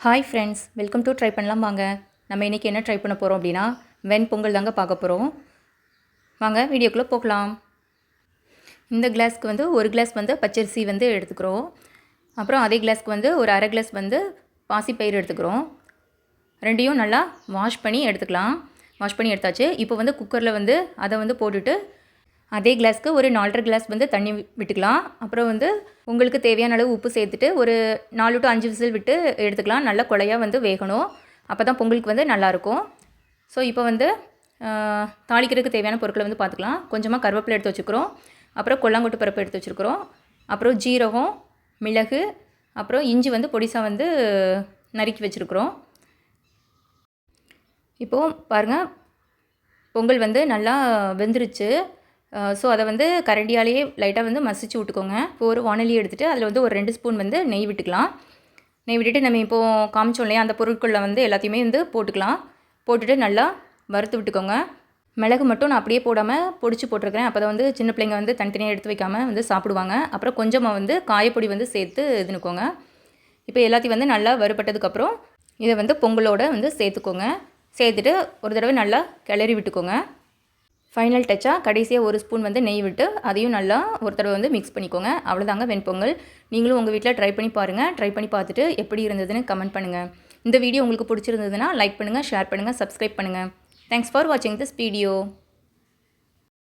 Hi friends, welcome to try பண்ணலாம் வாங்க. நம்ம இன்றைக்கி என்ன ட்ரை பண்ண போகிறோம் அப்படின்னா வெண்பொங்கல் தாங்க பார்க்க போகிறோம். வாங்க வீடியோக்குள்ளே போகலாம். இந்த கிளாஸ்க்கு வந்து ஒரு கிளாஸ் வந்து பச்சரிசி வந்து எடுத்துக்கிறோம். அப்புறம் அதே கிளாஸ்க்கு வந்து ஒரு அரை கிளாஸ் வந்து பாசிப்பயிறு எடுத்துக்கிறோம். ரெண்டையும் நல்லா வாஷ் பண்ணி எடுத்துக்கலாம். வாஷ் பண்ணி எடுத்தாச்சு. இப்போ வந்து குக்கரில் வந்து அதை வந்து போட்டுட்டு அதே கிளாஸ்க்கு ஒரு 4.5 கிளாஸ் வந்து தண்ணி விட்டுக்கலாம். அப்புறம் வந்து உங்களுக்கு தேவையான அளவு உப்பு சேர்த்துட்டு ஒரு 4 to 5 விசில் விட்டு எடுத்துக்கலாம். நல்லா குழையாக வந்து வேகணும். அப்போ தான் பொங்கலுக்கு வந்து நல்லாயிருக்கும். ஸோ இப்போ வந்து தாளிக்கிறதுக்கு தேவையான பொருட்களை வந்து பார்த்துக்கலாம். கொஞ்சமாக கருவேப்பிலை எடுத்து வச்சுக்கிறோம். அப்புறம் கொல்லாங்கொட்டு பருப்பு எடுத்து வச்சுருக்கிறோம். அப்புறம் ஜீரகம், மிளகு, அப்புறம் இஞ்சி வந்து பொடிசாக வந்து நறுக்கி வச்சுருக்குறோம். இப்போது பாருங்கள், பொங்கல் வந்து நல்லா வெந்துருச்சு. ஸோ அதை வந்து கரண்டியாலேயே லைட்டாக வந்து மசிச்சு விட்டுக்கோங்க. இப்போ ஒரு வானொலி எடுத்துகிட்டு அதில் வந்து ஒரு 2 ஸ்பூன் வந்து நெய் விட்டுக்கலாம். நெய் விட்டுட்டு நம்ம இப்போது காமிச்சோம் இல்லையா, அந்த பொருட்களில் வந்து எல்லாத்தையுமே வந்து போட்டுக்கலாம். போட்டுட்டு நல்லா வறுத்து விட்டுக்கோங்க. மிளகு மட்டும் நான் அப்படியே போடாமல் பொடிச்சு போட்டிருக்கிறேன். அப்போ தான் வந்து சின்ன பிள்ளைங்க வந்து தனித்தனியாக எடுத்து வைக்காமல் வந்து சாப்பிடுவாங்க. அப்புறம் கொஞ்சமாக வந்து காயப்பொடி வந்து சேர்த்து இதுனுக்கோங்க. இப்போ எல்லாத்தையும் வந்து நல்லா வறுபட்டதுக்கப்புறம் இதை வந்து பொங்கலோடு வந்து சேர்த்துக்கோங்க. சேர்த்துட்டு ஒரு தடவை நல்லா கிளறி விட்டுக்கோங்க. ஃபைனல் டச்சாக கடைசியாக ஒரு ஸ்பூன் வந்து நெய் விட்டு அதையும் நல்லா ஒரு தடவை வந்து மிக்ஸ் பண்ணிக்கோங்க. அவ்வளோதாங்க வெண்பொங்கல். நீங்களும் உங்கள் வீட்டில் ட்ரை பண்ணி பாருங்கள். ட்ரை பண்ணி பார்த்துட்டு எப்படி இருந்ததுன்னு கமெண்ட் பண்ணுங்கள். இந்த வீடியோ உங்களுக்கு பிடிச்சிருந்ததுன்னா லைக் பண்ணுங்கள், ஷேர் பண்ணுங்கள், சப்ஸ்கிரைப் பண்ணுங்கள். தேங்க்ஸ் ஃபார் வாட்சிங் திஸ் வீடியோ.